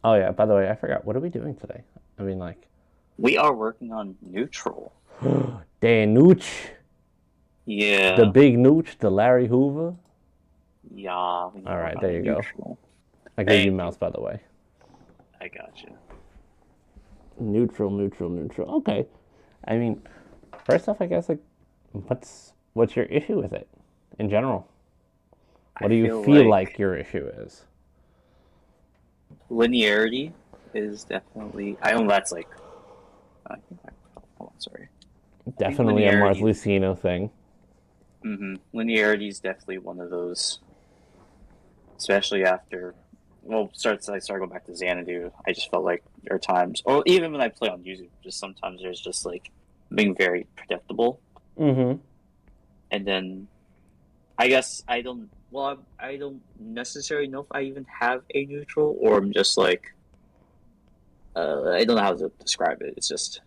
Oh yeah, by the way, I forgot. What are we doing today? I mean, like, We are working on neutral. Dan Nooch, the Yeah, big Nooch, the Larry Hoover. yeah, we need All to work right, there on you go. neutral. I gave you Thank mouse, you. by the way. I got you. Neutral, neutral, neutral. Okay. I mean, first off, I guess like, what's your issue with it in general? I What do you feel feel like like your issue is? linearity is definitely. I know that's like. I think hold on, sorry. I think Definitely a Marth linearity. Lucino thing. Linearity is definitely one of those, especially after. Well, I started going back to Xanadu. I just felt like there are times, or even when I play on YouTube, just sometimes there's just like being very predictable, Mm-hmm. and then I guess I don't. Well, I don't necessarily know if I even have a neutral, or I'm just like I don't know how to describe it. It's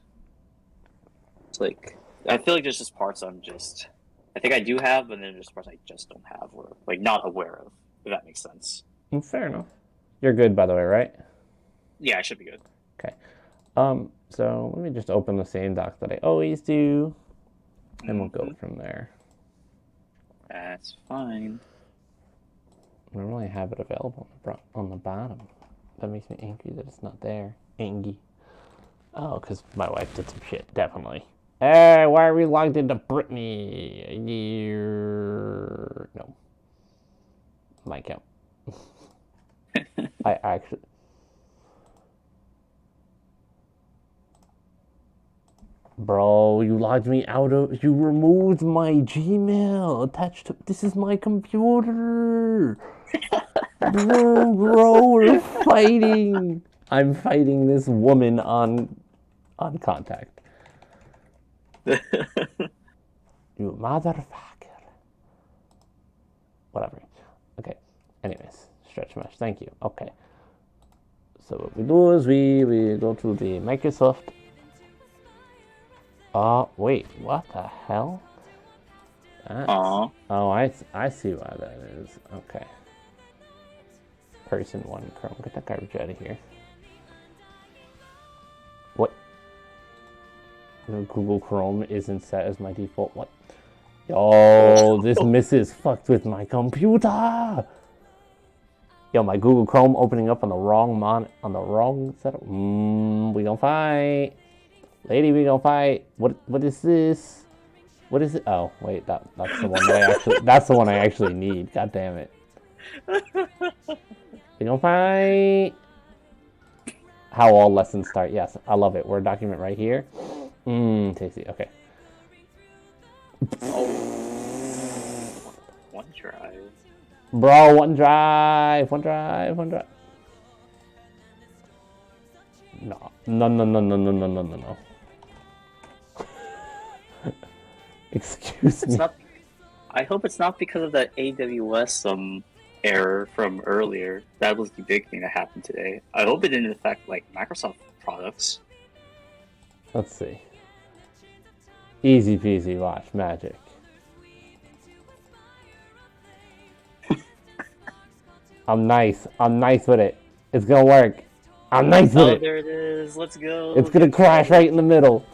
like I feel like there's just parts I'm just I think I do have, but then there's parts I just don't have, or like not aware of. If that makes sense. Fair enough. You're good, by the way, right? Yeah, I should be good. Okay. So let me just open the same doc that I always do, and we'll go Hmm. from there. That's fine. Normally I have it available on the bottom. That makes me angry that it's not there. Angy. Oh, because my wife did some shit, definitely. Hey, why are we logged into Brittany? No, my account. I actually. Bro, you logged me out of. You removed my Gmail attached to. This is my computer. Bro, we're fighting. I'm fighting this woman on contact. You motherfucker. Whatever. Okay. Anyways, stretch mesh. Thank you. Okay. So what we do is we go to the Microsoft. Oh wait, what the hell? That's Aw. oh I see why that is. Okay. Person one Chrome. Get that garbage out of here. What? No, Google Chrome isn't set as my default. What? Yo, this Oh. missus fucked with my computer. Yo, my Google Chrome opening up on the wrong setup. We gonna fight, lady. We gonna fight. What is this? What is it? Oh wait, that's the one that I actually that's the one I actually need. God damn it. We gonna fight. How all lessons start. Yes, I love it. Word document right here. Tasty. Okay. Oh. One drive. Bro, one drive, one drive, one drive. No, no, no, no, no, no, no, no, no, no. Excuse It's me. not. I hope it's not because of that AWS error from earlier. That was the big thing that happened today. I hope it didn't affect like Microsoft products. Let's see. Easy peasy, watch magic. I'm nice. I'm nice with it. It's gonna work. I'm nice with Oh, it. there it is. Let's It's go. gonna Get crash right started. in the middle.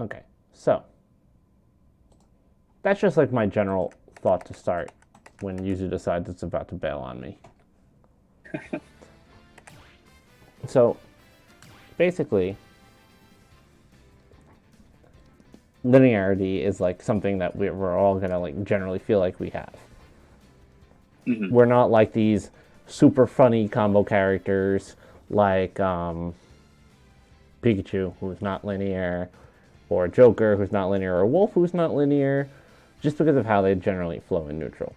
Okay, so that's just like my general thought to start when Yuzu decides it's about to bail on me. So basically, linearity is like something that we're all gonna like generally feel like we have. Mm-hmm. We're not like these super funny combo characters like Pikachu, who's not linear, or Joker, who's not linear, or Wolf, who's not linear, just because of how they generally flow in neutral.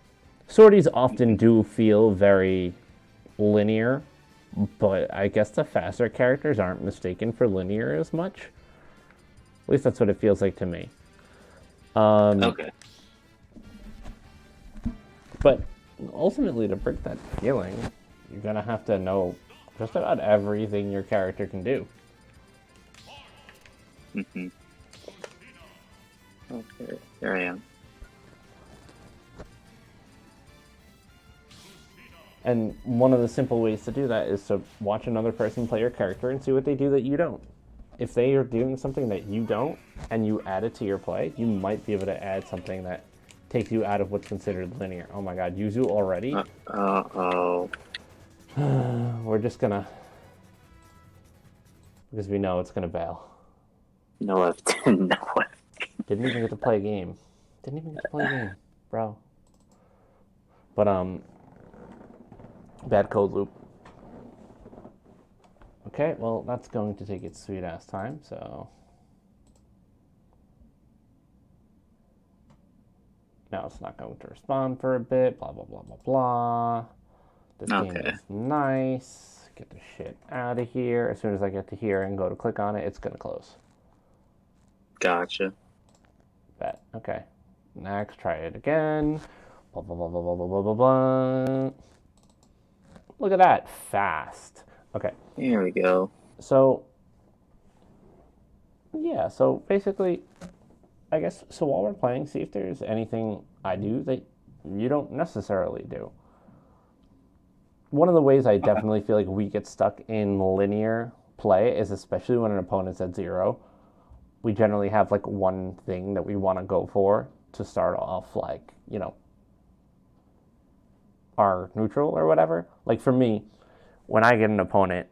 Swordies often do feel very linear, but I guess the faster characters aren't mistaken for linear as much. At least that's what it feels like to me. Okay. But ultimately, to break that feeling, you're gonna have to know just about everything your character can do. Mm-hmm. Okay, there I am. And one of the simple ways to do that is to watch another person play your character and see what they do that you don't. If they are doing something that you don't and you add it to your play, you might be able to add something that takes you out of what's considered linear. Oh my god, Yuzu already? Uh-oh. We're just gonna... Because we know it's gonna bail. No left. No left. Didn't even get to play a game. Didn't even get to play a game, bro. But, bad code loop. Okay, well, that's going to take its sweet ass time, so... Now it's not going to respond for a bit, blah, blah, blah, blah, blah. This game is nice. Get the shit out of here. As soon as I get to here and go to click on it, it's going to close. Gotcha. Bet. Okay. Next, try it again. Blah, blah, blah, blah, blah, blah, blah, blah, blah. Look at that. Fast. Okay. Here we go. So, yeah. So, basically, I guess, so while we're playing, see if there's anything I do that you don't necessarily do. One of the ways I definitely feel like we get stuck in linear play is especially when an opponent's at 0. We generally have like one thing that we want to go for to start off, like, you know, our neutral or whatever. Like for me, when I get an opponent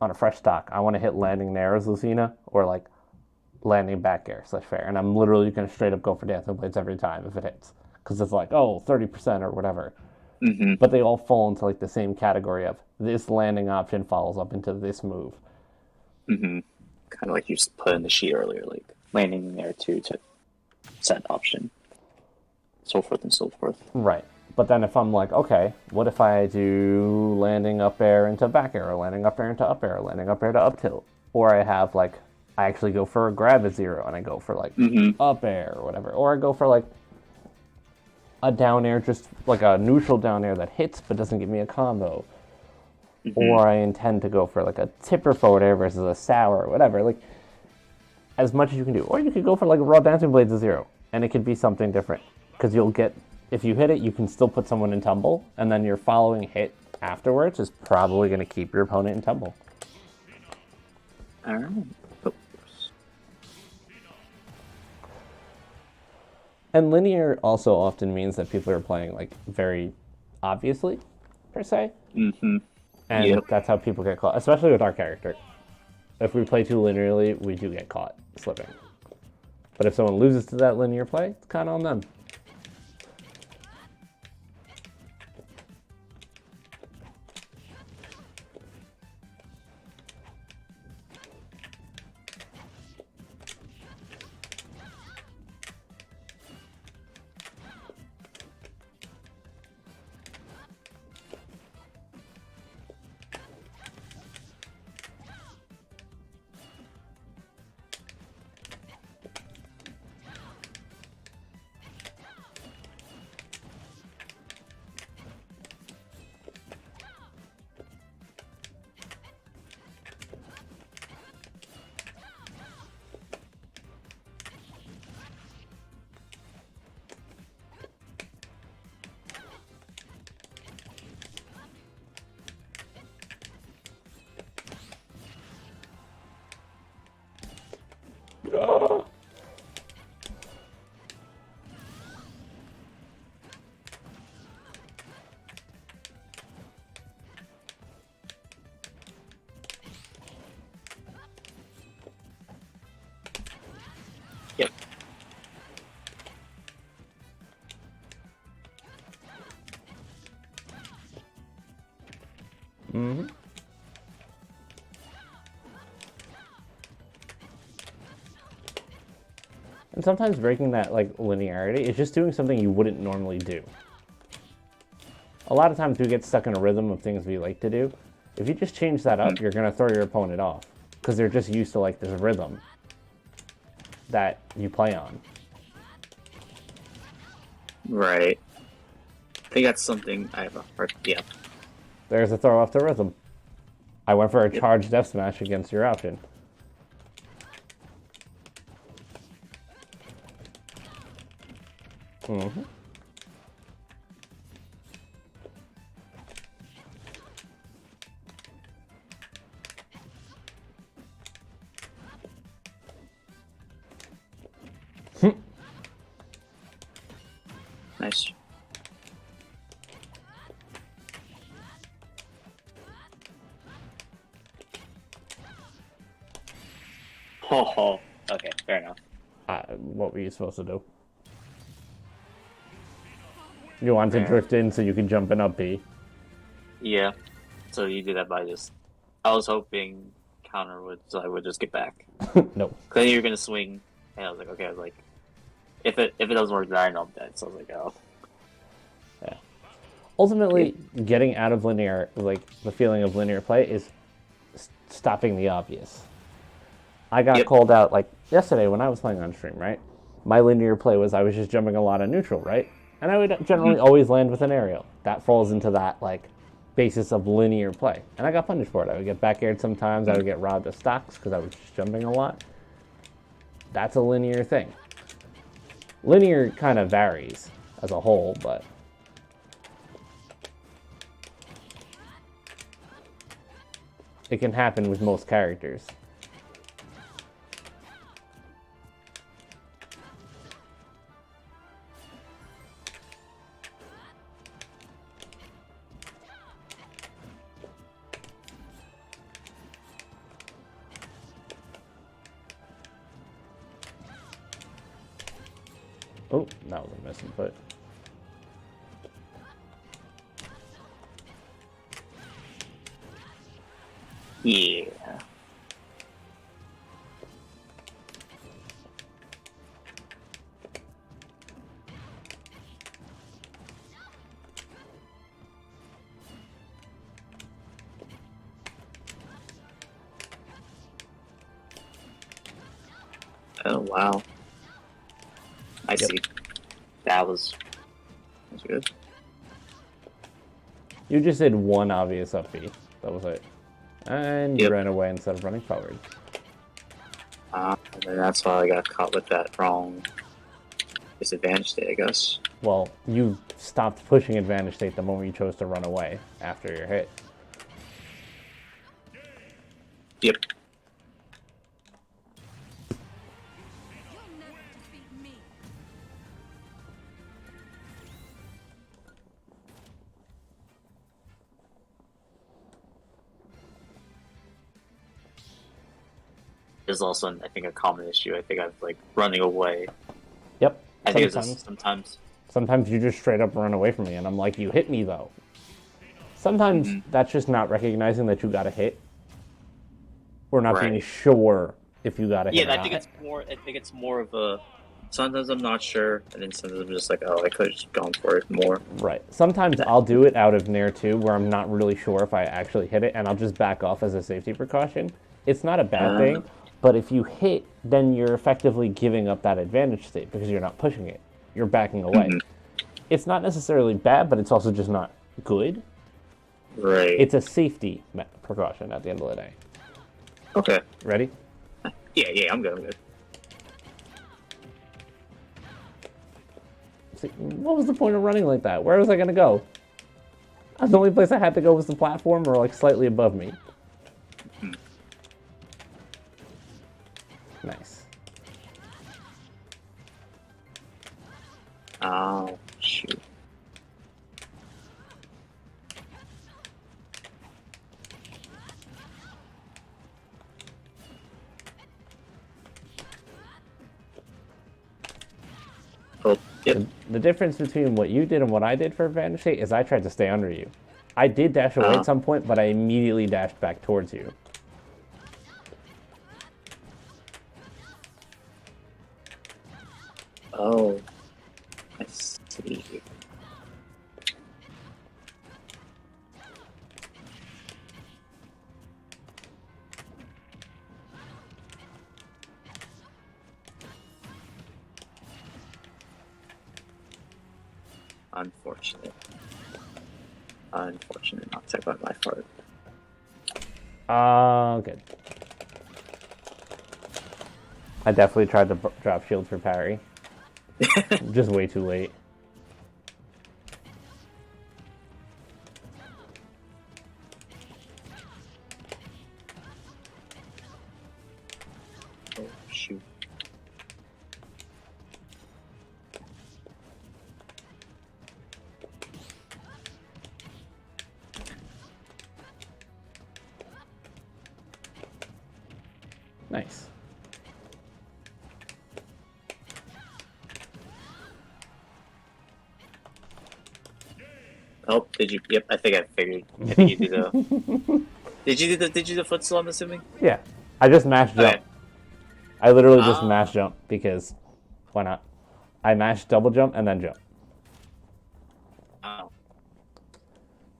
on a fresh stock, I want to hit landing there as Lucina or like landing back air / fair. And I'm literally going to straight up go for dancing blades every time if it hits. Because it's like, oh, 30% or whatever. Mm-hmm. But they all fall into like the same category of this landing option follows up into this move. Mm-hmm. Kind of like you put in the sheet earlier, like landing there too to set option, so forth and so forth. Right. But then if I'm like, okay, what if I do landing up air into back air, or landing up air into up air, or landing up air to up tilt? Or I have like, I actually go for a grab at 0 and I go for like up air or whatever. Or I go for like a down air, just like a neutral down air that hits but doesn't give me a combo. Or I intend to go for like a tipper forward air versus a sour or whatever. Like, as much as you can do. Or you could go for like a raw dancing blades at 0 and it could be something different. Because you'll get, if you hit it, you can still put someone in tumble, and then your following hit afterwards is probably going to keep your opponent in tumble. Alright. And linear also often means that people are playing like very obviously, per se. Mm-hmm. And that's how people get caught, especially with our character. If we play too linearly, we do get caught slipping. But if someone loses to that linear play, it's kind of on them. Ah. Yep. Mm-hmm. And sometimes breaking that like linearity is just doing something you wouldn't normally do. A lot of times we get stuck in a rhythm of things we like to do. If you just change that up, you're gonna throw your opponent off because they're just used to like this rhythm that you play on. Right. I think that's something I have a hard. Yeah. There's a throw off the rhythm. I went for a charged F smash against your option. Mm-hmm. Nice. Oh, okay, fair enough. What were you supposed to do? You want to drift in so you can jump in up B. Yeah. So you did that by just. I was hoping counter would, so I would just get back. Nope. Cause you're gonna swing, and I was like, okay. I was like, if it doesn't work, then I know I'm dead. So I was like, oh. Yeah. Ultimately, getting out of linear, like the feeling of linear play, is stopping the obvious. I got called out like yesterday when I was playing on stream, right? My linear play was I was just jumping a lot of neutral, right? And I would generally always land with an aerial. That falls into that like basis of linear play. And I got punished for it. I would get back aired sometimes. I would get robbed of stocks because I was just jumping a lot. That's a linear thing. Linear kind of varies as a whole, but it can happen with most characters. Oh, that was a missing foot. Yeah. Oh wow. I see. That was good. You just did one obvious up B. That was it. And you ran away instead of running forward. And then that's why I got caught with that wrong disadvantage state, I guess. Well, you stopped pushing advantage state the moment you chose to run away after your hit. Yep. Is also, I think, a common issue. I think I've like running away. Yep. I think it's sometimes. Sometimes you just straight up run away from me, and I'm like, you hit me though. Sometimes that's just not recognizing that you got a hit, or not being sure if you got a hit. Yeah, I think it's more. I think it's more of a. Sometimes I'm not sure, and then sometimes I'm just like, oh, I could have just gone for it more. Right. Sometimes I'll do it out of Nair too, where I'm not really sure if I actually hit it, and I'll just back off as a safety precaution. It's not a bad thing. But if you hit, then you're effectively giving up that advantage state because you're not pushing it. You're backing away. It's not necessarily bad, but it's also just not good. Right. It's a safety precaution at the end of the day. Okay. Ready? Yeah, I'm good. See, what was the point of running like that? Where was I going to go? The only place I had to go was the platform or like slightly above me. Nice. Oh, shoot. Oh, yep. The difference between what you did and what I did for advantage state is I tried to stay under you. I did dash away at some point, but I immediately dashed back towards you. Oh, I see. Unfortunate. Unfortunate not tech on my part. Good. I definitely tried to drop shield for parry. Just way too late. Oh, shoot. Nice. Oh, did you? Yep, I think I figured. I think you did the. Did you do the footstool? I'm assuming. Yeah, I just mashed jump. Okay. I literally just mashed jump because why not? I mashed double jump and then jump. Oh.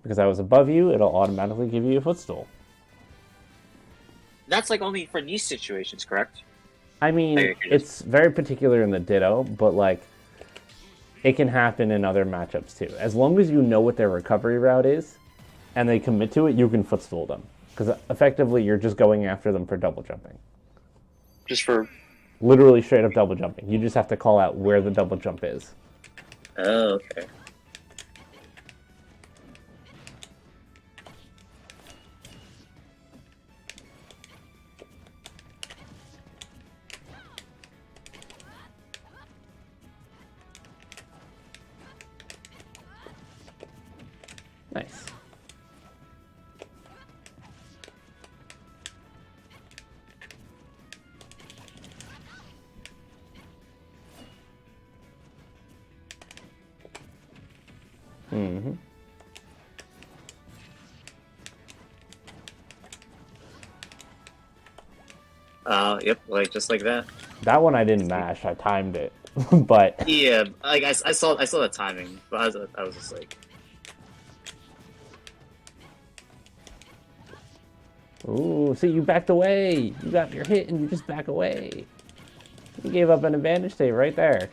Because I was above you, it'll automatically give you a footstool. That's like only for niche situations, correct? I mean, it's very particular in the Ditto, but like, it can happen in other matchups too. As long as you know what their recovery route is, and they commit to it, you can footstool them. Because effectively, you're just going after them for double jumping. Just for... Literally straight up double jumping. You just have to call out where the double jump is. Oh, okay. Nice. Mm-hmm. Yep, like just like that. That one I didn't mash. I timed it, but yeah, like I saw the timing, but I was just like, ooh, see, you backed away. You got your hit and you just back away. You gave up an advantage state right there.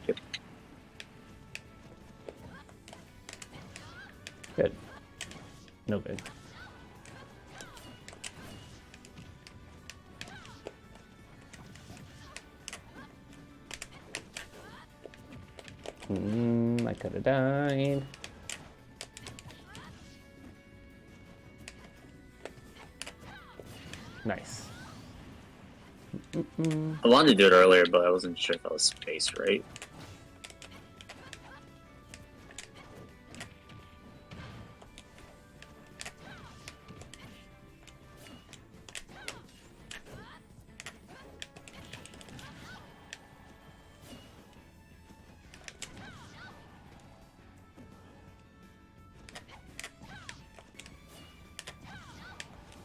yep. Good. No good. I could have died. Nice. I wanted to do it earlier, but I wasn't sure if I was spaced right.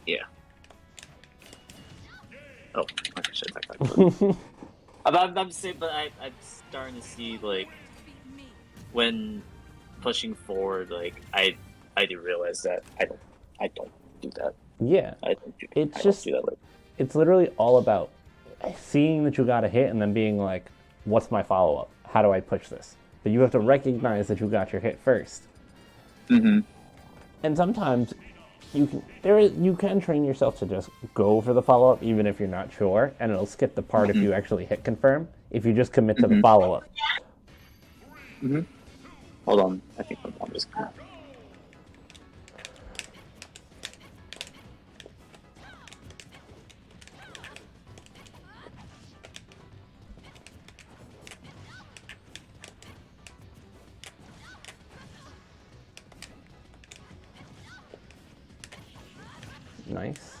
Yeah. Oh, I should attack that. I'm saying, but I'm starting to see like when pushing forward, like I do realize that I don't do that. Yeah. I think It's I'll just, do that later. it's literally all about seeing that you got a hit and then being like, what's my follow up? How do I push this? But you have to recognize that you got your hit first. Mm-hmm. And sometimes you can train yourself to just go for the follow up even if you're not sure, and it'll skip the part if you actually hit confirm. If you just commit to the follow up. Mm-hmm. Hold on, I think my mom just coming. Nice.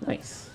Nice.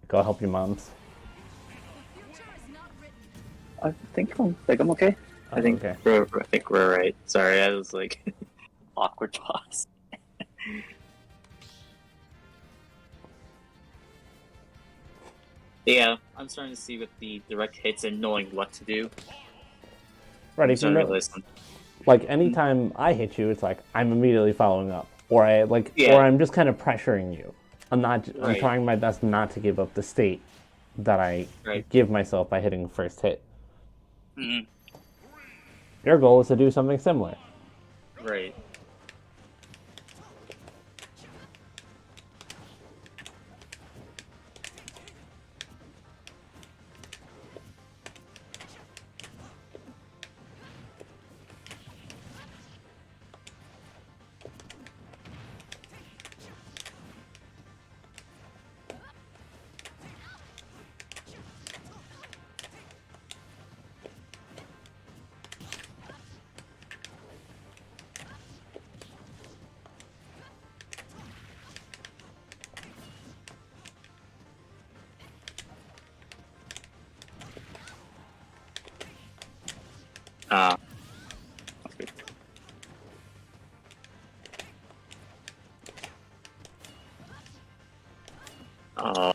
Go help your moms. I think I'm okay. Oh, I think okay. we're right. Sorry, I was like awkward pause. Yeah, I'm starting to see with the direct hits and knowing what to do. Right, I'm if you starting to know, realize like anytime I hit you, it's like I'm immediately following up, or Yeah. or I'm just kind of pressuring you. I'm Right. trying my best not to give up the state that I Right. give myself by hitting the first hit. Mm-hmm. Your goal is to do something similar. Right. Uh, uh,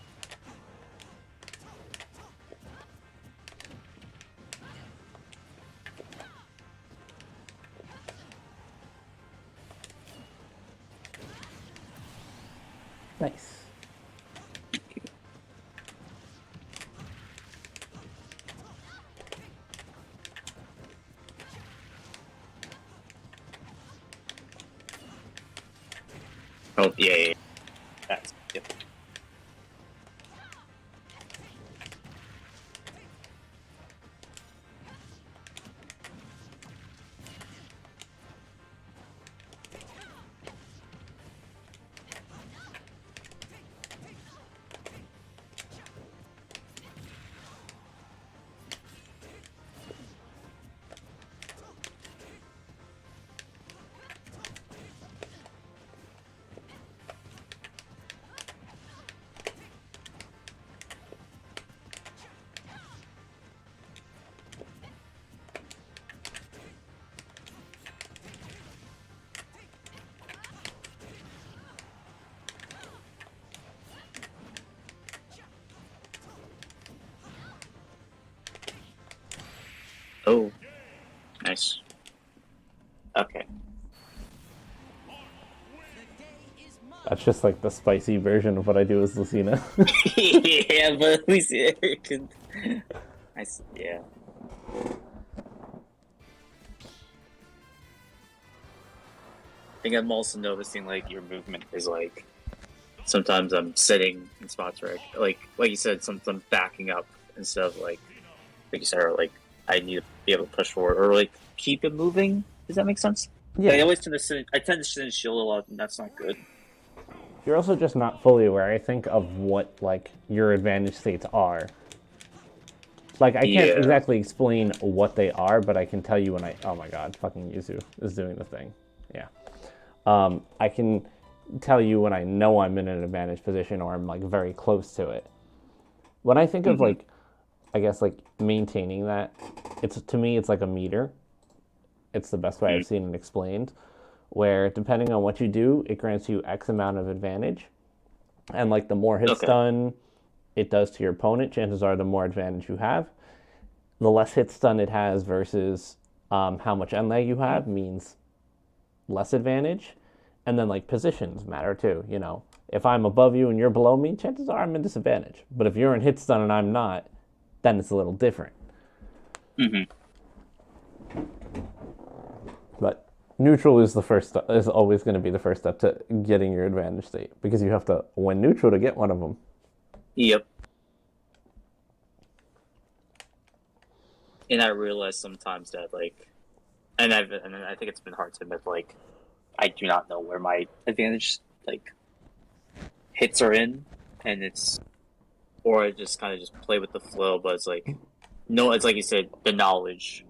Nice. Oh, yeah. That's, yep. Oh, nice. Okay. That's just like the spicy version of what I do as Lucina. Yeah, but at least it could. Yeah. I think I'm also noticing like your movement is like sometimes I'm sitting in spots where like you said, sometimes backing up instead of like you said, or like I need to be able to push forward or like keep it moving. Does that make sense? Yeah. I always tend to sit. I tend to sit and shield a lot, and that's not good. You're also just not fully aware, I think, of what like your advantage states are. Like I can't Yeah. exactly explain what they are, but I can tell you when I. Oh my God, fucking Yuzu is doing the thing. Yeah. I can tell you when I know I'm in an advantage position or I'm like very close to it. When I think of like, I guess like maintaining that, it's to me it's like a meter. It's the best way I've seen it explained, where depending on what you do, it grants you X amount of advantage, and like the more hits done it does to your opponent, chances are the more advantage you have. The less hits done it has versus how much end lag you have means less advantage. And then like positions matter too. You know, if I'm above you and you're below me, chances are I'm in disadvantage. But if you're in hits done and I'm not, then it's a little different. But neutral is the first is always going to be the first step to getting your advantage state, because you have to win neutral to get one of them. Yep. And I realize sometimes that like, and I think it's been hard to admit, like I do not know where my advantage like hits are in, and or I just kind of just play with the flow. But it's like, no, it's like you said, the knowledge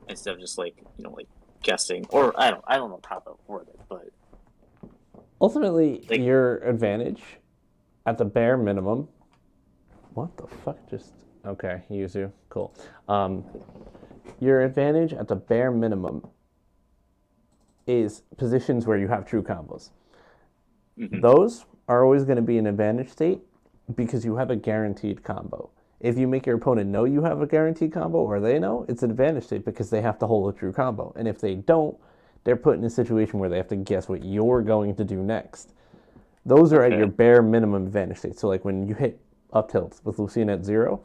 instead of just like like guessing, or I don't know how to word it, but ultimately like, your advantage at the bare minimum. What the fuck just. Okay, Yuzu. Cool. Your advantage at the bare minimum is positions where you have true combos. Those are always going to be an advantage state because you have a guaranteed combo. If you make your opponent know you have a guaranteed combo, or they know, it's an advantage state because they have to hold a true combo. And if they don't, they're put in a situation where they have to guess what you're going to do next. Those are at your bare minimum advantage state. So like when you hit up tilts with Lucina at 0,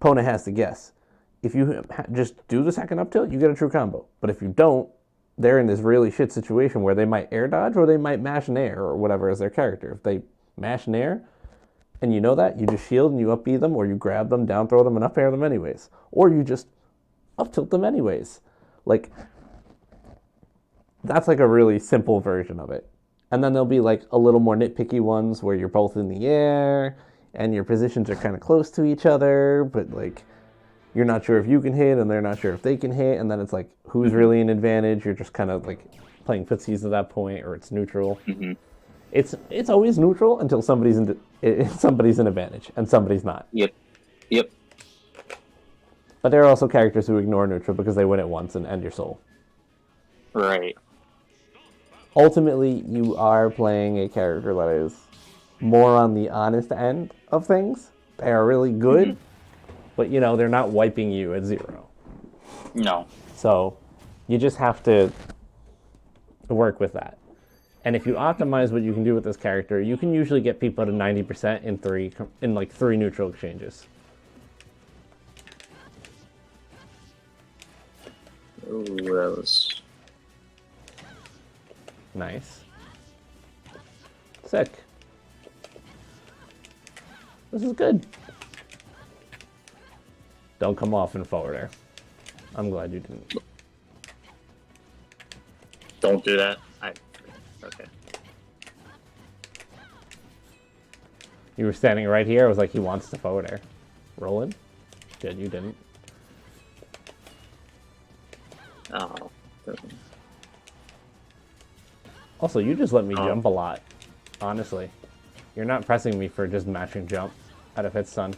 opponent has to guess. If you just do the second up tilt, you get a true combo. But if you don't, they're in this really shit situation where they might air dodge or they might mash nair or whatever as their character. If they mash nair and you know that, you just shield and you up B them, or you grab them, down throw them, and up air them anyways. Or you just up tilt them anyways. Like, that's like a really simple version of it. And then there'll be like a little more nitpicky ones where you're both in the air and your positions are kind of close to each other, but like you're not sure if you can hit and they're not sure if they can hit, and then it's like who's really an advantage. You're just kind of like playing footsies at that point, or it's neutral. It's always neutral until somebody's an advantage and somebody's not. Yep. But there are also characters who ignore neutral because they win it once and end your soul. Right. Ultimately, you are playing a character that is more on the honest end of things. They are really good, but they're not wiping you at 0. No. So you just have to work with that. And if you optimize what you can do with this character, you can usually get people to 90% in like 3 neutral exchanges. Ooh, that was Nice. Sick. This is good. Don't come off in forwarder. I'm glad you didn't. Don't do that. Okay. You were standing right here. I was like, he wants to forwarder. Rolling. Good, you didn't. Oh. Also, you just let me jump a lot. Honestly. You're not pressing me for just matching jump out of hit stun.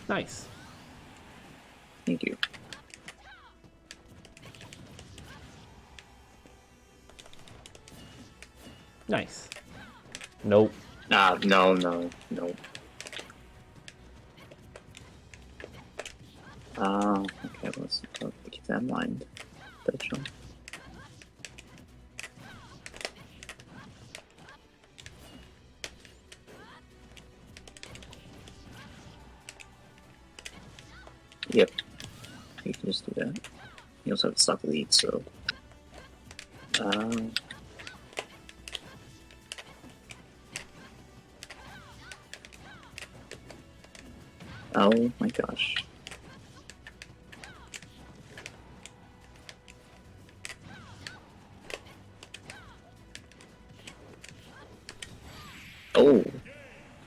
Nice. Thank you. Nice. Nope. No. Okay, let's keep that in mind. That jump. Yep. You can just do that. You also have a stock lead, so. Oh my gosh. Oh,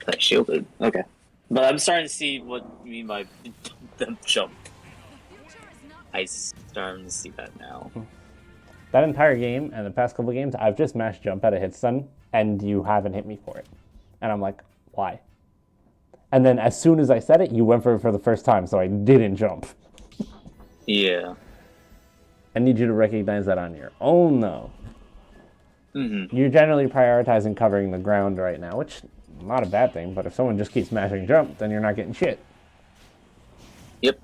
that shielded. Okay. But I'm starting to see what you mean by them jump. I'm starting to see that now. That entire game and the past couple games, I've just mashed jump out of hit stun, and you haven't hit me for it. And I'm like, why? And then as soon as I said it, you went for it for the first time, so I didn't jump. Yeah. I need you to recognize that on your own, though. Mm-hmm. You're generally prioritizing covering the ground right now, which is not a bad thing, but if someone just keeps mashing jump, then you're not getting shit. Yep.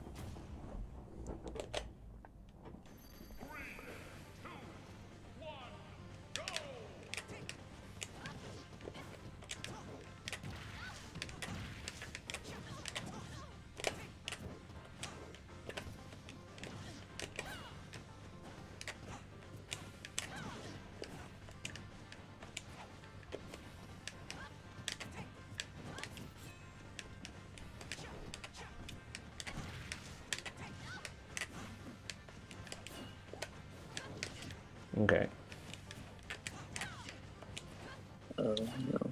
Okay. Oh no.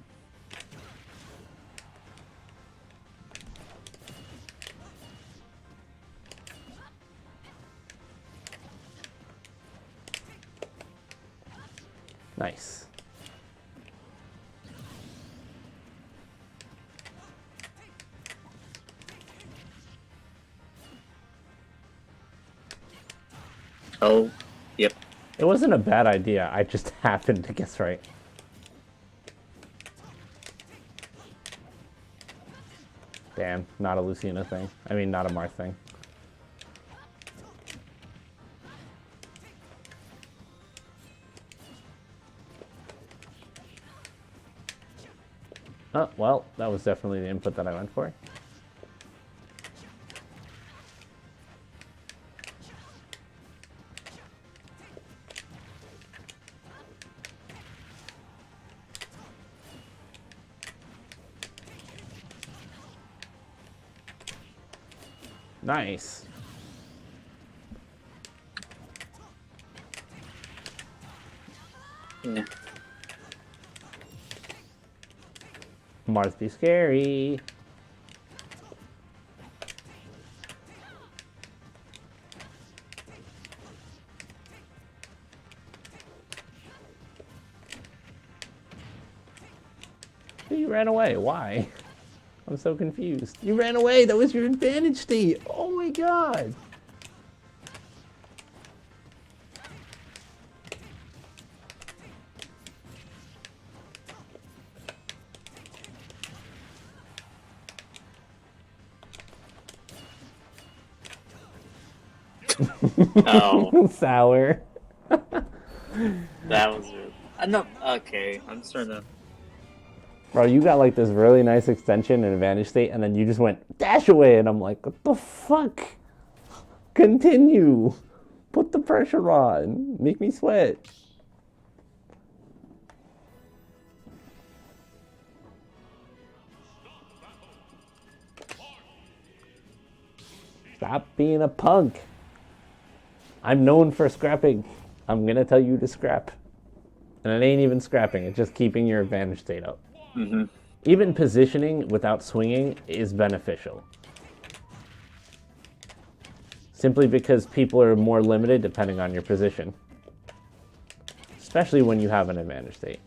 Nice. Oh, yep. It wasn't a bad idea. I just happened to guess right. Damn, not a Lucina thing. I mean, not a Marth thing. Oh, well, that was definitely the input that I went for. Nice. Yeah. Marth be scary. You ran away. Why? I'm so confused. You ran away. That was your advantage state. Oh my god. Oh, Sour. that was really... no, okay, I'm starting to... Bro, you got like this really nice extension and advantage state, and then you just went dash away, and I'm like, what the fuck? Continue. Put the pressure on. Make me sweat. Stop being a punk. I'm known for scrapping. I'm gonna tell you to scrap. And it ain't even scrapping, it's just keeping your advantage state up. Mm-hmm. Even positioning without swinging is beneficial. Simply because people are more limited depending on your position. Especially when you have an advantage state.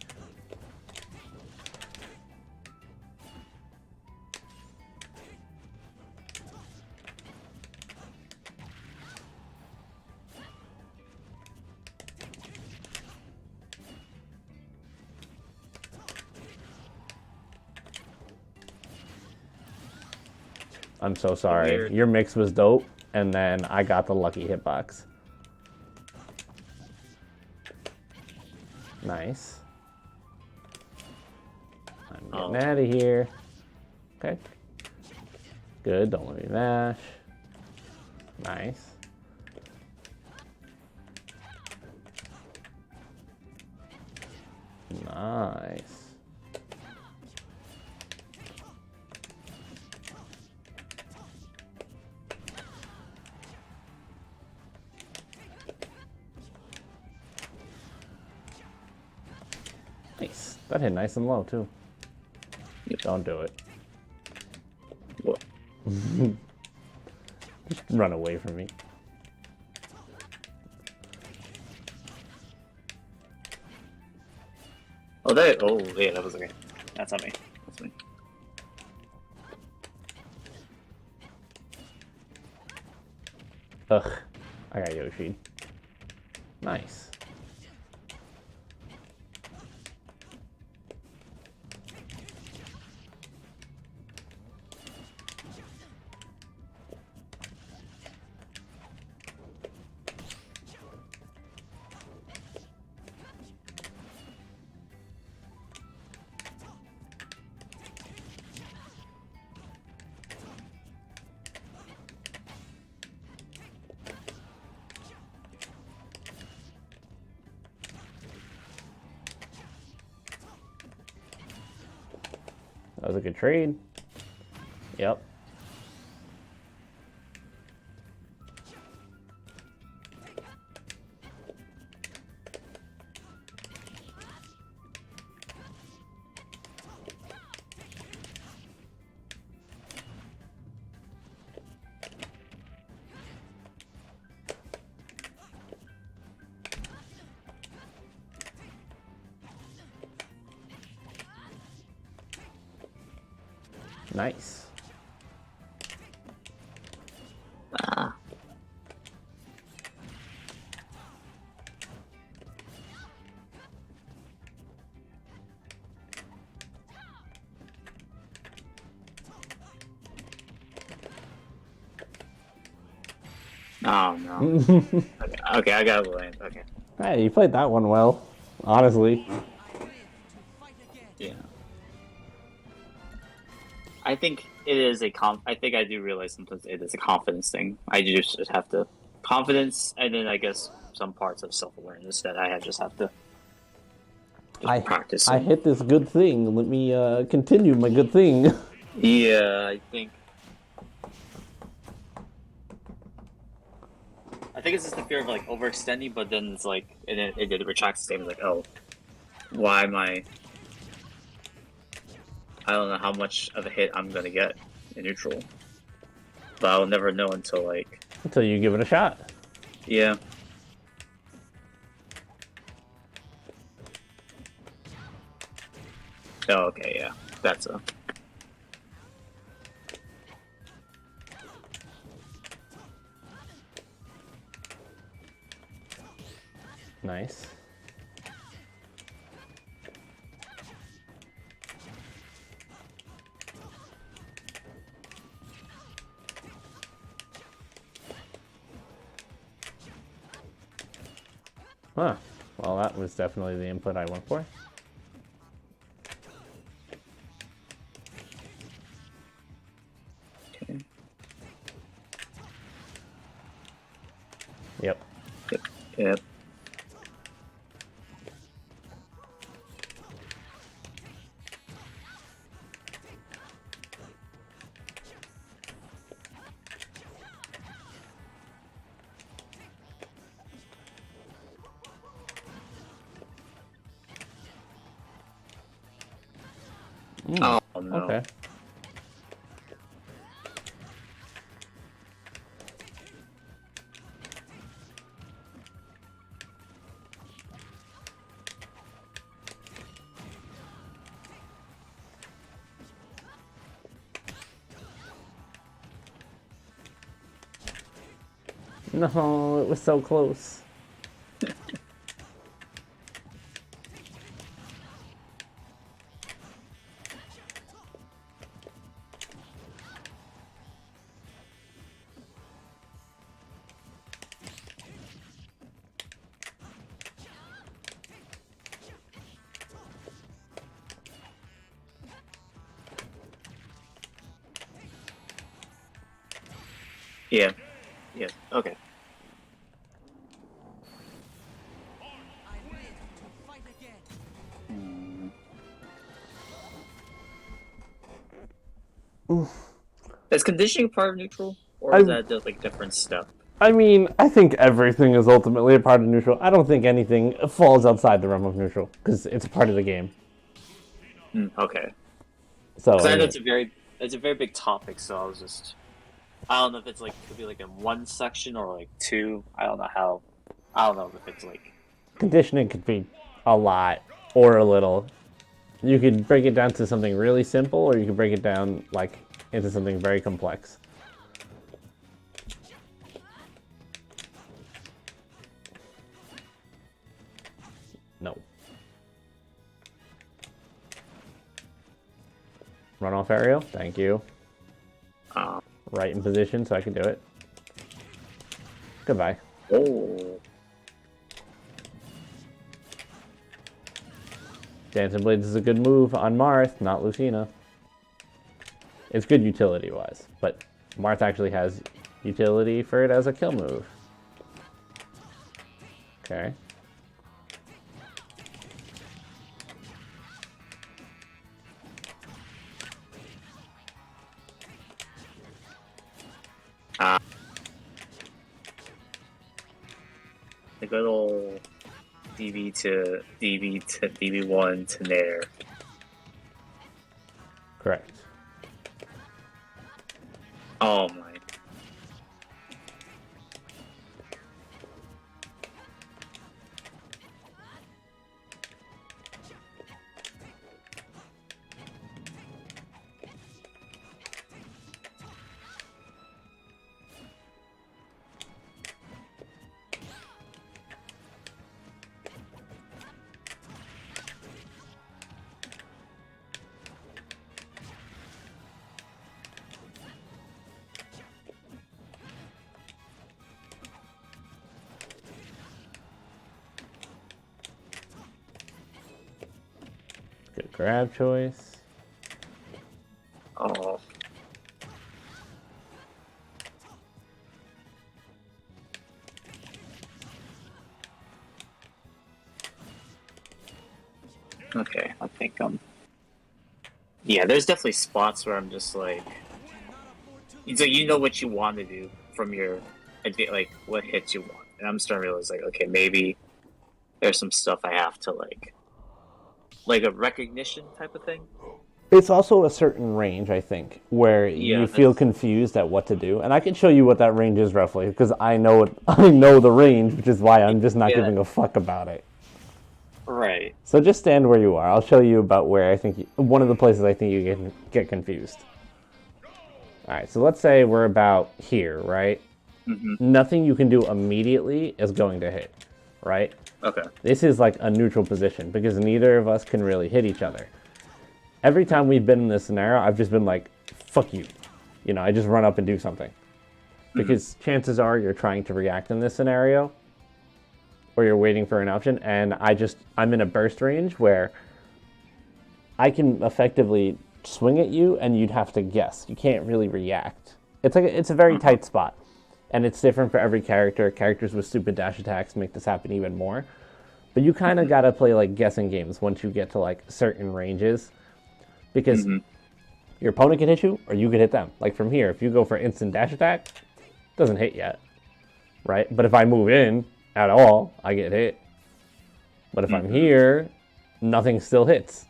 I'm so sorry. Weird. Your mix was dope, and then I got the lucky hitbox. Nice. I'm getting out of here. Okay. Good, don't let me mash. Nice. Nice. Nice. That hit nice and low, too. Don't do it. What? Just run away from me. Oh, that... Oh, yeah, that was okay. That's not me. That's me. Ugh. I got Yoshi. Nice. That was a good trade. Yep. Nice. Ah. Oh, no. Okay, I got land. Okay. Hey, you played that one well, honestly. Yeah. I think it is I think I do realize sometimes it is a confidence thing. I just have to confidence, and then I guess some parts of self-awareness that I just have to practice. I hit this good thing. Let me continue my good thing. Yeah, I think it's just the fear of like overextending, but then it's like it retracts the statement like, oh, why am I don't know how much of a hit I'm gonna get in neutral, but I'll never know until you give it a shot. Yeah. Oh, okay, yeah, that's a. Nice. Huh. Well, that was definitely the input I went for. Okay. Yep. Yep. Oh no. Okay. No, it was so close. Yeah. Yeah. Okay. Is conditioning part of neutral, or is that just like different stuff? I mean, I think everything is ultimately a part of neutral. I don't think anything falls outside the realm of neutral because it's a part of the game. Okay. So Because I know anyway, it's a very big topic. So I don't know if it's like could be like in one section or like two. I don't know if it's like. conditioning could be a lot or a little. You could break it down to something really simple, or you could break it down like into something very complex. No. Run off aerial. Thank you. Right in position so I can do it. Goodbye. Oh. Dancing Blades is a good move on Marth, not Lucina. It's good utility-wise, but Marth actually has utility for it as a kill move. Okay. The good old DB to DB1 to Nair. Correct. Oh my. Good grab choice. Oh. Okay, I think yeah, there's definitely spots where I'm just like, so you know what you want to do from your, like what hits you want, and I'm starting to realize like, okay, maybe there's some stuff I have to like a recognition type of thing. It's also a certain range, I think, where Yeah, you feel confused at what to do, and I can show you what that range is roughly because I know it. I know the range, which is why I'm just not Yeah. giving a fuck about it. Right. So just stand where you are. I'll show you about where I think one of the places I think you can get confused. All right, so let's say we're about here, right? Mm-hmm. Nothing you can do immediately is going to hit, right? Okay. This is like a neutral position because neither of us can really hit each other. Every time we've been in this scenario, I've just been like, fuck you. You know, I just run up and do something. Because chances are you're trying to react in this scenario, or you're waiting for an option, and I'm in a burst range where I can effectively swing at you and you'd have to guess. You can't really react. It's a very tight spot. And it's different for every character. Characters with stupid dash attacks make this happen even more. But you kind of got to play like guessing games once you get to like certain ranges. Because your opponent can hit you or you can hit them. Like from here, if you go for instant dash attack, it doesn't hit yet. Right? But if I move in at all, I get hit. But if I'm here, nothing still hits.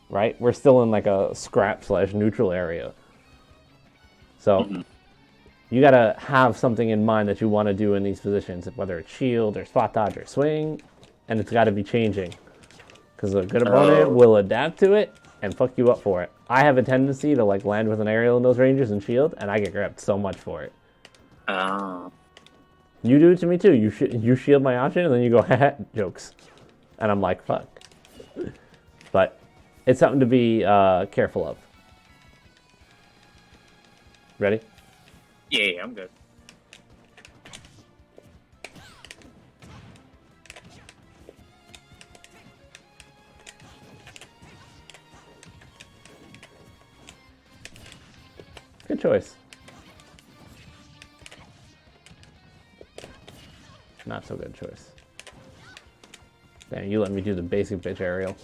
Right? We're still in like a scrap/neutral area. So you gotta have something in mind that you want to do in these positions, whether it's shield or spot dodge or swing, and it's got to be changing. Because a good opponent will adapt to it and fuck you up for it. I have a tendency to like land with an aerial in those ranges and shield, and I get grabbed so much for it. You do it to me too. You shield my option, and then you go, haha, jokes. And I'm like, fuck. But it's something to be careful of. Ready? Yeah, I'm good. Good choice. Not so good choice. Damn, you let me do the basic bitch aerial.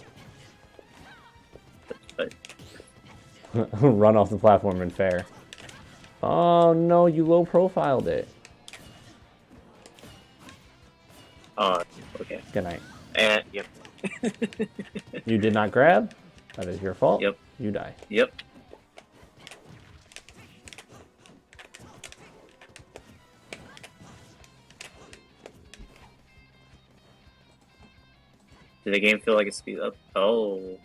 Run off the platform and fair. Oh no, you low profiled it. Oh, okay. Good night. And yep. You did not grab? That is your fault. Yep. You die. Yep. Did the game feel like it speed up? Oh.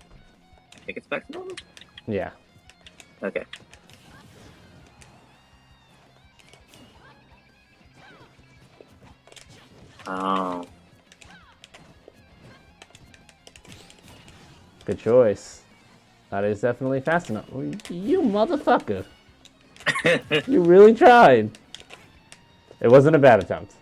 I think it's back to normal? Yeah. Okay. Oh. Good choice. That is definitely fast enough. You motherfucker. You really tried. It wasn't a bad attempt.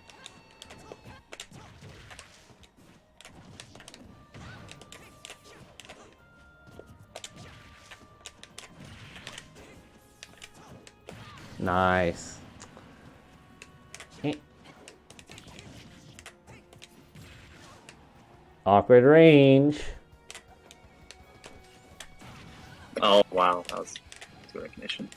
Nice. Awkward range. Oh, wow. That was good recognition.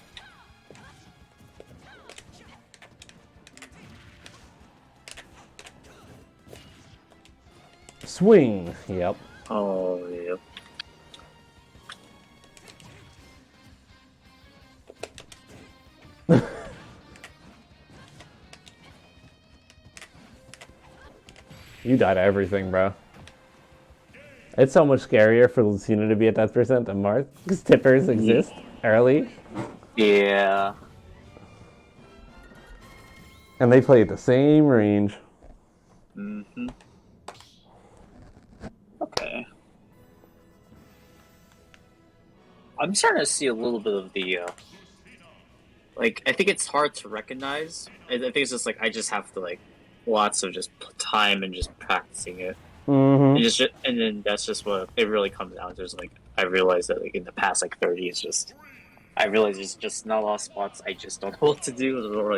Swing. Yep. Oh, yep. You died to everything, bro. It's so much scarier for Lucina to be at that percent than Marth, because tippers exist early. Yeah. And they play at the same range. Mm-hmm. Okay. I'm starting to see a little bit of the, like, I think it's hard to recognize. I think it's just, like, I just have to, like, lots of just time and just practicing it. Mm-hmm. And then that's just what it really comes down to. Is like I realized that like in the past like 30 is just I realized there's just not a lot of spots I just don't know what to do or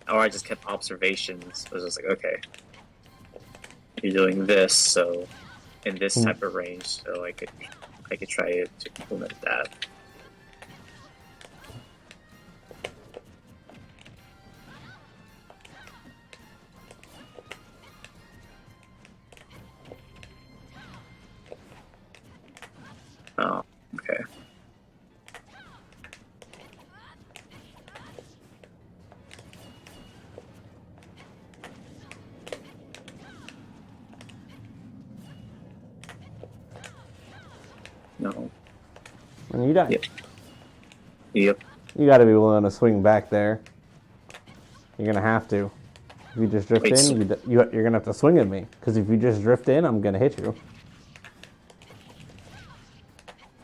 I just kept observations. I was just like, okay, you're doing this, so in this type of range, so I could try to implement that. Oh, okay. No. And you die. Yep. Yep. You gotta be willing to swing back there. You're gonna have to. If you just drift in, you're gonna have to swing at me. Because if you just drift in, I'm gonna hit you.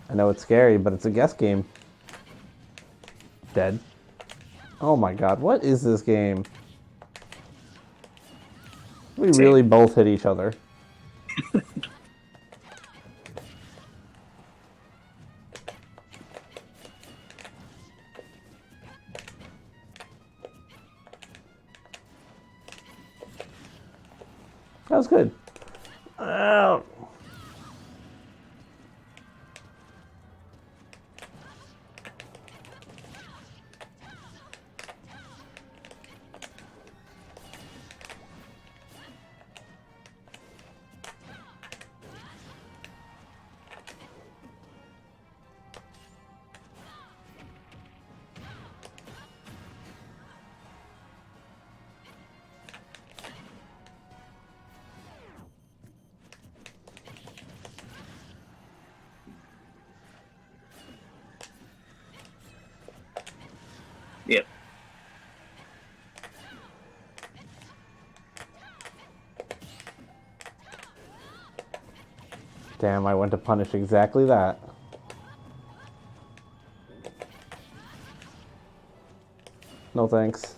I know it's scary, but it's a guess game. Dead. Oh my god, what is this game? We really both hit each other. That was good. Ow. Yep. Damn, I went to punish exactly that. No thanks.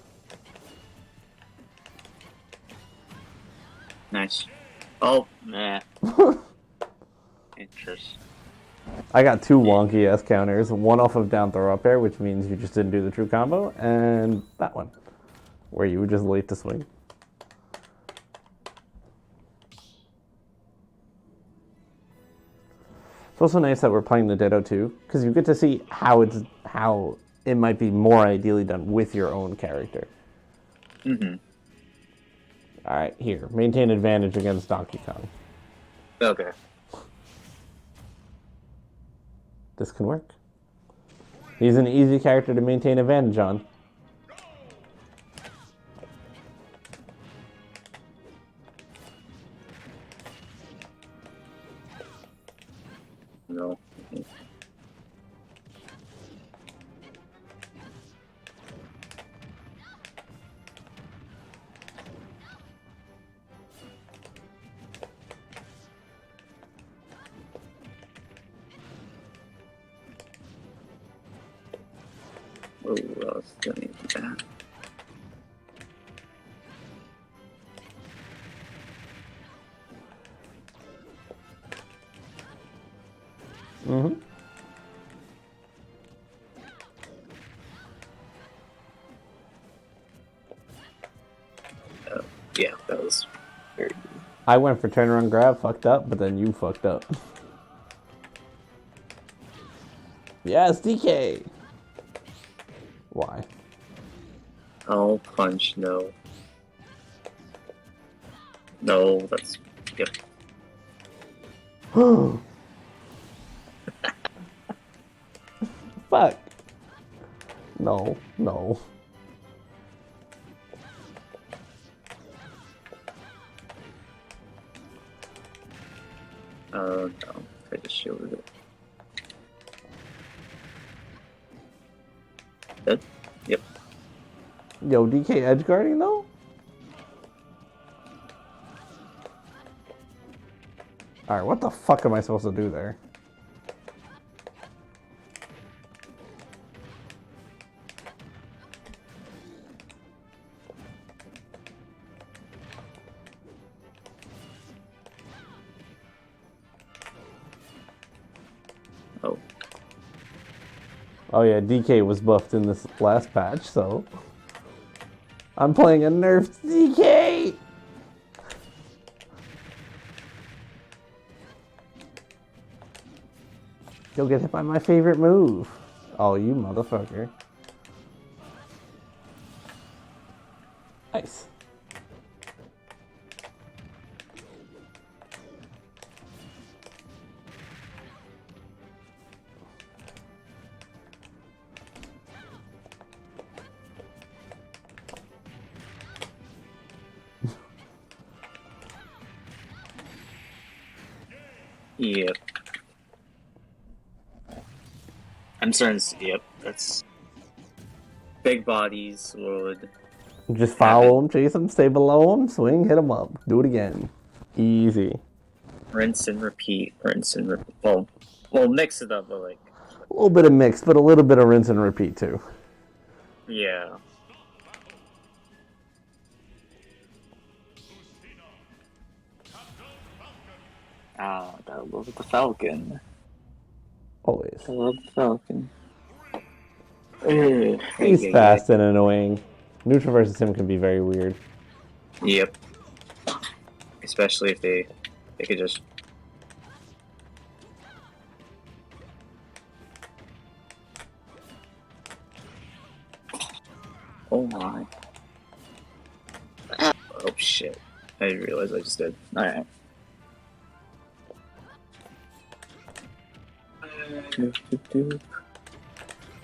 Nice. Oh, nah. Interesting. I got 2 wonky S counters, one off of down throw up air, which means you just didn't do the true combo, and that one, where you were just late to swing. It's also nice that we're playing the Ditto too, because you get to see how it might be more ideally done with your own character. Mm-hmm. All right, here, maintain advantage against Donkey Kong. Okay. This can work. He's an easy character to maintain advantage on. No. Oh, I was gonna do that. Mm-hmm. Yeah, that was very good. I went for turnaround grab, fucked up, but then you fucked up. Yes, DK! Why? Oh, punch, no. No, that's... Yep. Fuck. No, no. No. I just shielded it. Dead? Yep. Yo, DK edge guarding though? Alright, what the fuck am I supposed to do there? Oh. Oh yeah, DK was buffed in this last patch, so... I'm playing a nerfed DK! You'll get hit by my favorite move. Oh, you motherfucker. Nice. Yep. I'm starting to see, yep, that's... Big bodies would... Just follow him, chase him, stay below him, swing, hit him up. Do it again. Easy. Rinse and repeat, rinse and repeat. Well, mix it up, but like... A little bit of mix, but a little bit of rinse and repeat too. Yeah. Ah, gotta love the Falcon. Always. I love the Falcon. He's fast and annoying. Neutral versus him can be very weird. Yep. Especially if they could just. Oh my. Oh shit. I didn't realize I just did. Alright.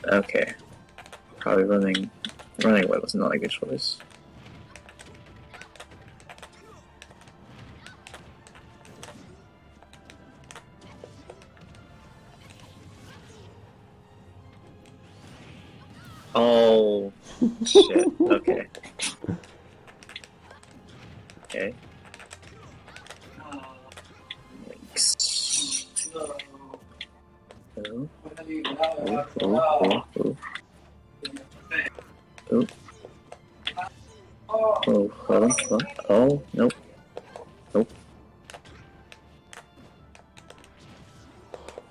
Okay. Probably running away was not a good choice. Oh shit. Okay. Okay. Thanks. Oh. Oh, nope. Nope.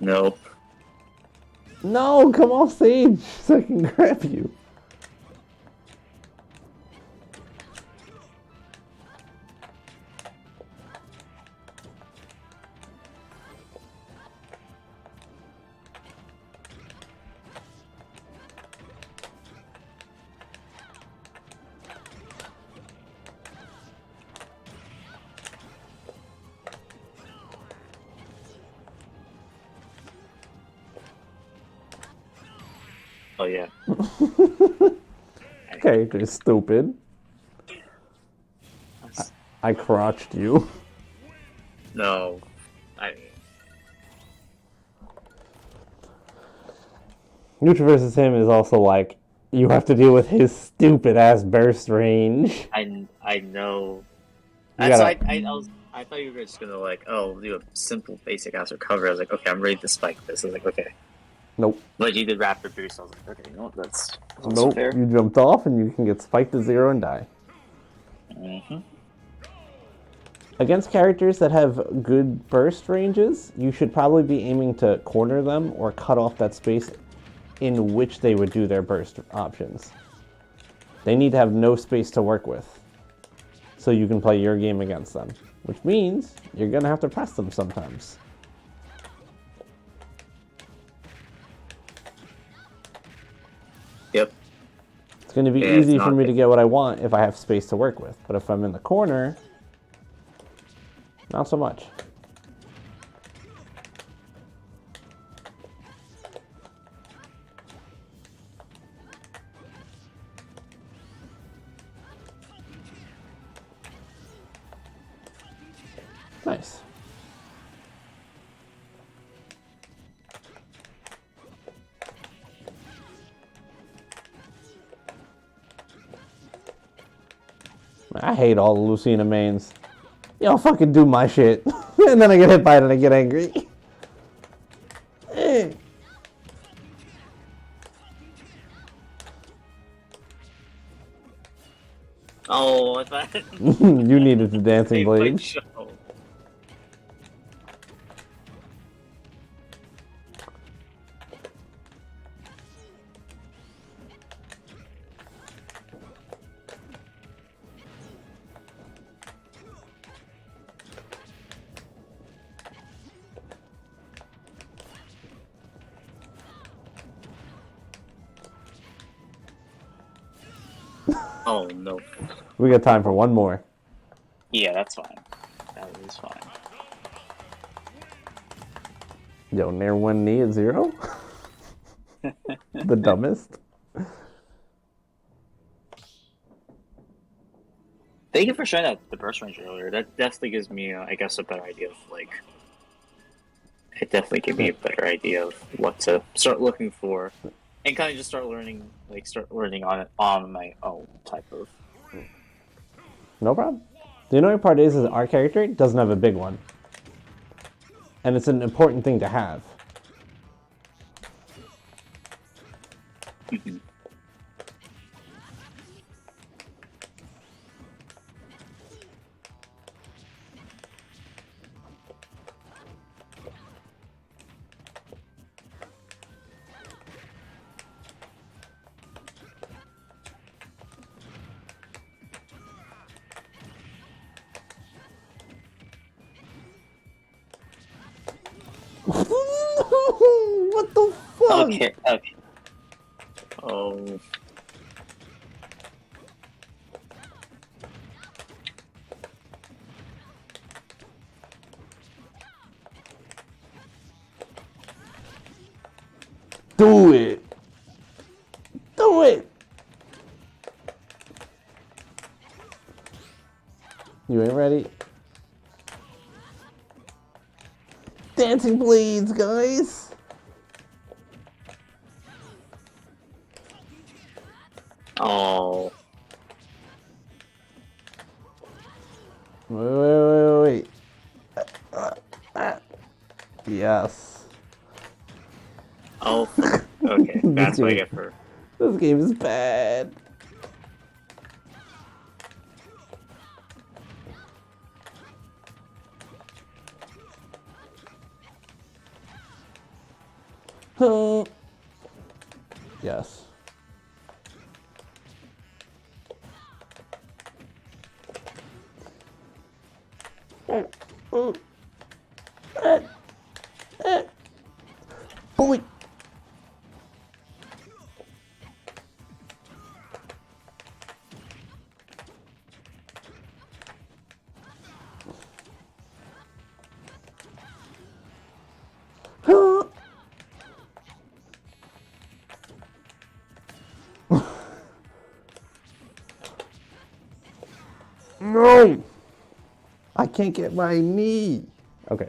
Nope. No, come off stage so I can grab you. Oh yeah. Character is stupid. I crotched you. No. Neutral versus him is also like, you have to deal with his stupid ass burst range. I know. You That's gotta- I thought you were just gonna like, oh, do a simple basic ass recovery. I was like, okay, I'm ready to spike this. I was like, okay. Nope. But you did rapid boost. I was like, okay, you know what? That's Nope. fair. You jumped off and you can get spiked to 0 and die. Mm-hmm. Against characters that have good burst ranges, you should probably be aiming to corner them or cut off that space in which they would do their burst options. They need to have no space to work with, so you can play your game against them, which means you're going to have to press them sometimes. Yep. It's going to be Yeah, easy for me to get what I want if I have space to work with, but if I'm in the corner, not so much. Nice. I hate all the Lucina mains. You don't fucking do my shit. And then I get hit by it and I get angry. Oh, I thought You needed the dancing blade. show. Oh no. We got time for one more. Yeah, that's fine. That is fine. Yo, near one knee at 0? The dumbest. Thank you for showing that the burst range earlier. That definitely gives me, I guess, a better idea of like. It definitely gave me a better idea of what to start looking for, and kind of just start learning on it on my own type of. No problem. The annoying part is our character doesn't have a big one. And it's an important thing to have. What the fuck? Okay, okay. Oh. Do it. Do it. You ain't ready? Dancing blades, guys. Oh. Wait. Yes. Oh. Okay, that's what I get for. This game is bad. Yes. Boy. No! I can't get my knee. Okay.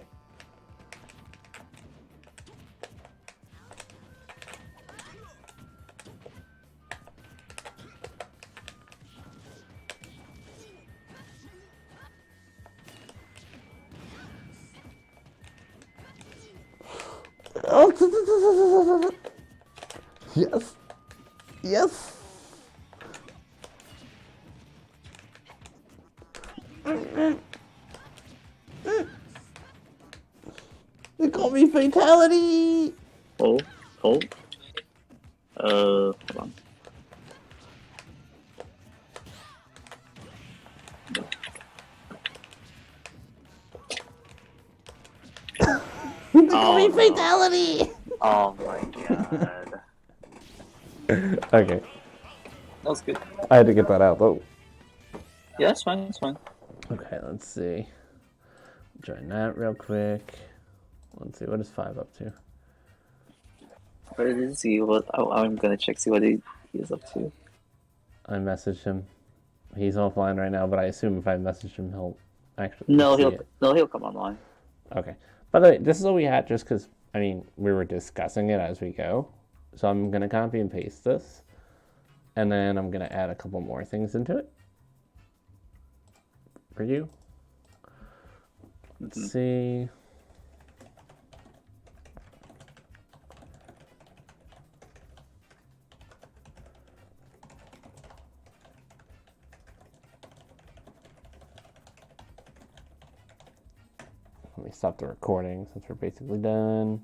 Yes. Yes. They call me fatality. Oh. Oh. Hold on. They call me Oh, no. fatality. Oh my god. Okay. That was good. I had to get that out though. Yeah, that's fine. That's fine. Okay, let's see. Join that real quick. Let's see, what is 5 up to? Where is he? What? I'm gonna check, see what he is up to. I messaged him. He's offline right now, but I assume if I message him, he'll actually No, see he'll it. he'll come online. Okay. By the way, this is what we had just because, I mean, we were discussing it as we go. So I'm going to copy and paste this. And then I'm going to add a couple more things into it. For you. Let's see. Let me stop the recording since we're basically done.